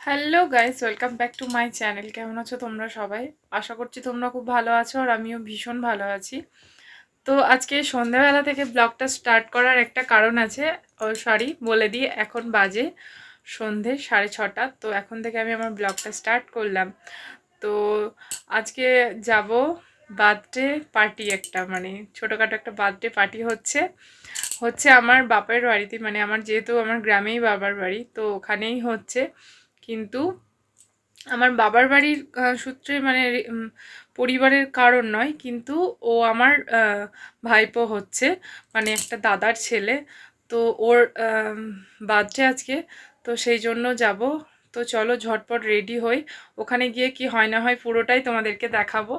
Hello guys, welcome back to my channel. কেমন আছো তোমরা সবাই? আশা করছি তোমরা খুব ভালো আছো আর আমিও ভীষণ ভালো আছি। তো আজকে সন্ধ্যাবেলা থেকে ব্লগটা স্টার্ট করার একটা কারণ আছে। সরি, বলে দিই, এখন বাজে সন্ধে 6:30। তো এখন থেকে আমি আমার ব্লগটা স্টার্ট করলাম। তো আজকে যাব বার্থডে পার্টি, একটা মানে ছোটোখাটো একটা বার্থডে পার্টি হচ্ছে হচ্ছে আমার বাপের বাড়িতে, মানে আমার যেহেতু আমার গ্রামেই বাবার বাড়ি, তো ওখানেই হচ্ছে। কিন্তু আমার বাবার বাড়ির সূত্রে মানে পরিবারের কারণ নয়, কিন্তু ও আমার ভাইপো হচ্ছে, মানে একটা দাদার ছেলে। তো ওর বার্থডে আজকে, তো সেই জন্য যাব। তো চলো ঝটপট রেডি হই, ওখানে গিয়ে কি হয় না হয় পুরোটাই তোমাদেরকে দেখাবো।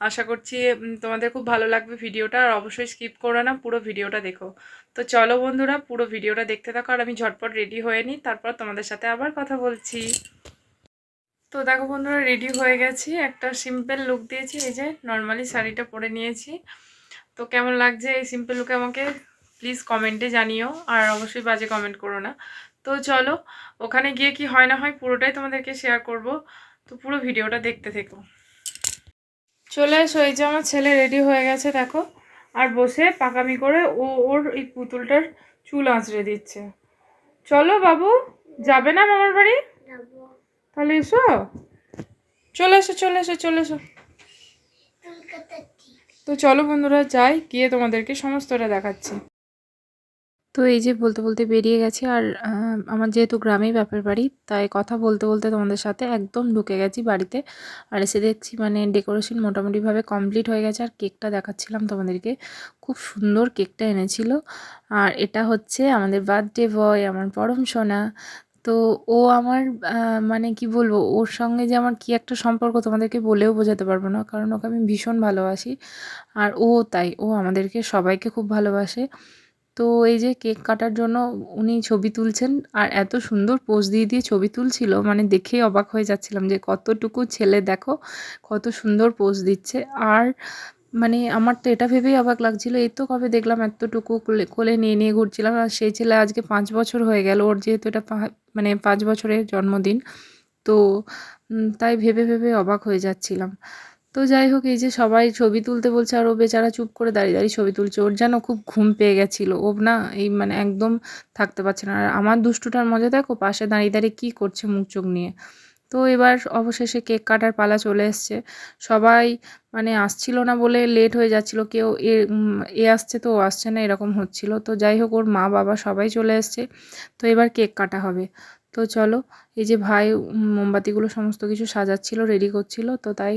আশা করছি তোমাদের খুব ভালো লাগবে ভিডিওটা, আর অবশ্যই স্কিপ করো না, পুরো ভিডিওটা দেখো। তো চলো বন্ধুরা, পুরো ভিডিওটা দেখতে থাকো, আর আমি ঝটপট রেডি হয়ে নিই, তারপর তোমাদের সাথে আবার কথা বলছি। তো দেখো বন্ধুরা, রেডি হয়ে গেছি, একটা সিম্পল লুক দিয়েছি, এই যে নর্মালি শাড়িটা পরে নিয়েছি। তো কেমন লাগছে এই সিম্পল লুকে আমাকে প্লিজ কমেন্টে জানিও, আর অবশ্যই বাজে কমেন্ট করো না। তো চলো ওখানে গিয়ে কি হয় না হয় পুরোটাই তোমাদেরকে শেয়ার করব। তো পুরো ভিডিওটা দেখতে থেকো। চলে এসো, এই যে আমার ছেলে রেডি হয়ে গেছে দেখো, আর বসে পাকামি করে ওর এই পুতুলটার চুল আঁচড়ে দিচ্ছে। চলো বাবু, যাবে না মামার বাড়ি? তাহলে এসো, চলে এসো চলে এসো চলে এসো। তো চলো বন্ধুরা যাই, গিয়ে তোমাদেরকে সমস্তটা দেখাচ্ছি। তো এই যে বলতে বলতে বেরিয়ে গেছি, আর আমার যেহেতু গ্রামেই বাপের বাড়ি, তাই কথা বলতে বলতে তোমাদের সাথে একদম ঢুকে গেছি বাড়িতে। আর এসে দেখছি মানে ডেকোরেশন মোটামুটিভাবে কমপ্লিট হয়ে গেছে, আর কেকটা দেখাচ্ছিলাম তোমাদেরকে, খুব সুন্দর কেকটা এনেছিল। আর এটা হচ্ছে আমাদের বার্থডে বয়, আমার পরম সোনা। তো ও আমার মানে কি বলবো, ওর সঙ্গে যে আমার কি একটা সম্পর্ক তোমাদেরকে বলেও বোঝাতে পারবো না, কারণ ওকে আমি ভীষণ ভালোবাসি। আর ও তাই, ও আমাদেরকে সবাইকে খুব ভালোবাসে। তো এই যে কেক কাটার জন্য উনি ছবি তুলছেন, আর এত সুন্দর পোজ দিয়ে দিয়ে ছবি তুলছিল, মানে দেখেই অবাক হয়ে যাচ্ছিলাম যে কতটুকু ছেলে দেখো কত সুন্দর পোজ দিচ্ছে। আর মানে আমার তো এটা ভেবেই অবাক লাগছিল, এই তো কবে দেখলাম এতটুকু কোলে কোলে নিয়ে নিয়ে ঘুরছিলাম, আর সেই ছেলে আজকে 5 বছর হয়ে গেল ওর, যেহেতু এটা মানে 5 বছরের জন্মদিন। তো তাই ভেবে ভেবে অবাক হয়ে যাচ্ছিলাম। তো যাই হোক, এই যে সবাই ছবি তুলতে বলছে, আর ও বেচারা চুপ করে দাঁড়িয়ে দাঁড়িয়ে ছবি তুলছে, ওর যেন খুব ঘুম পেয়ে গেছিলো, ও না এই মানে একদম থাকতে পারছে না। আর আমার দুষ্টুটার মজা দেখো, পাশে দাঁড়িয়ে দাঁড়িয়ে কী করছে মুখ চোখ নিয়ে। তো এবার অবশেষে কেক কাটার পালা চলে এসছে। সবাই মানে আসছিল না বলে লেট হয়ে যাচ্ছিল, কেউ এ আসছে তো ও আসছে না, এরকম হচ্ছিল। তো যাই হোক, ওর মা বাবা সবাই চলে এসছে, তো এবার কেক কাটা হবে। তো চলো, এই যে ভাই মোমবাতিগুলো সমস্ত কিছু সাজাচ্ছিল, রেডি করছিল, তো তাই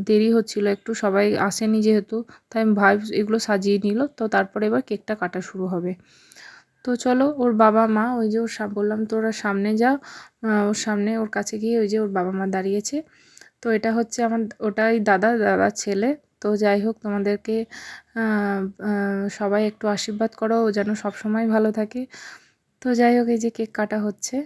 দেরি হচ্ছিল একটু, সবাই আসেনি যেহেতু, তাই ভাই এগুলো সাজিয়ে নিল। তো তারপরে এবার কেকটা কাটা শুরু হবে। তো চলো, ওর বাবা মা ওই যে বললাম তো, ওরা সামনে যা, ওর সামনে ওর কাছে গিয়ে ওই যে ওর বাবা মা দাঁড়িয়েছে। তো এটা হচ্ছে আমার, ওটাই দাদার ছেলে। তো যাই হোক, তোমাদেরকে সবাই একটু আশীর্বাদ করো, ও যেন সবসময় ভালো থাকে। তো যাই হোক, এই যে কেক কাটা হচ্ছে।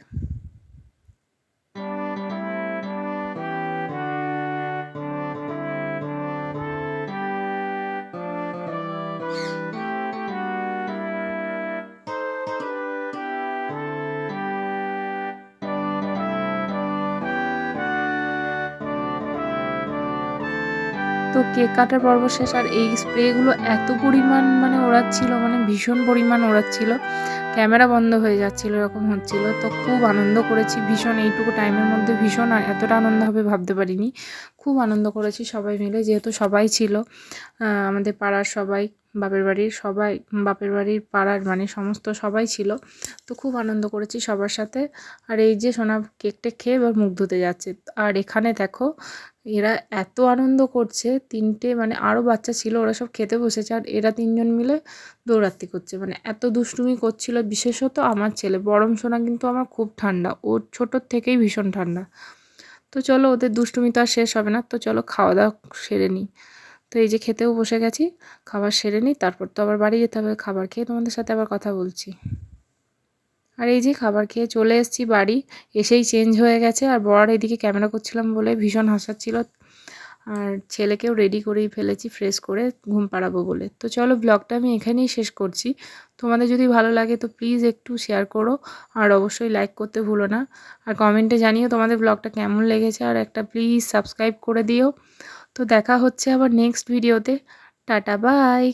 তো কেক কাটার পর্ব শেষ, আর এই স্প্রেগুলো এত পরিমাণ মানে ওড়াচ্ছিল, মানে ভীষণ পরিমাণ ওড়াচ্ছিল, ক্যামেরা বন্ধ হয়ে যাচ্ছিল, এরকম হচ্ছিল। তো খুব আনন্দ করেছি ভীষণ, এইটুকু টাইমের মধ্যে ভীষণ, আর এতটা আনন্দ হবে ভাবতে পারিনি। খুব আনন্দ করেছি সবাই মিলে, যেহেতু সবাই ছিল, আমাদের পাড়ার সবাই, বাপের বাড়ির সবাই, বাপের বাড়ির পাড়ার মানে সমস্ত সবাই ছিল। তো খুব আনন্দ করেছি সবার সাথে। আর এই যে সোনা কেকটা খেয়ে এবার মুখ ধুতে যাচ্ছে। আর এখানে দেখো, এরা এত আনন্দ করছে, তিনটে মানে আরও বাচ্চা ছিল, ওরা সব খেতে বসেছে, আর এরা তিনজন মিলে দৌড়াত্তি করছে, মানে এত দুষ্টুমি করছিল। বিশেষত আমার ছেলে পরম সোনা কিন্তু আমার খুব ঠান্ডা, ওর ছোটোর থেকেই ভীষণ ঠান্ডা। তো চলো, ওদের দুষ্টুমি তো আর শেষ হবে না, তো চলো খাওয়া দাওয়া সেরে নিই। তো এই যে খেতেও বসে গেছি, খাবার সেরে নিই, তারপর তো আবার বাড়ি যেতে হবে। খাবার খেয়ে তোমাদের সাথে আবার কথা বলছি। আর এই যে খাবার খেয়ে চলে এসেছি বাড়ি, এসেই চেঞ্জ হয়ে গেছে, আর বর এদিকে ক্যামেরা করছিলাম বলে ভীষণ হাসাচ্ছিল। আর ছেলেকেও রেডি করেই ফেলেছি ফ্রেশ করে ঘুম পাড়াবো বলে। তো চলো ব্লগটা আমি এখানেই শেষ করছি। তোমাদের যদি ভালো লাগে তো প্লিজ একটু শেয়ার করো আর অবশ্যই লাইক করতে ভুলো না। আর কমেন্টে জানিও তোমাদের ব্লগটা কেমন লেগেছে, আর একটা প্লিজ সাবস্ক্রাইব করে দিও। তো দেখা হচ্ছে আবার নেক্সট ভিডিওতে। Tata bye.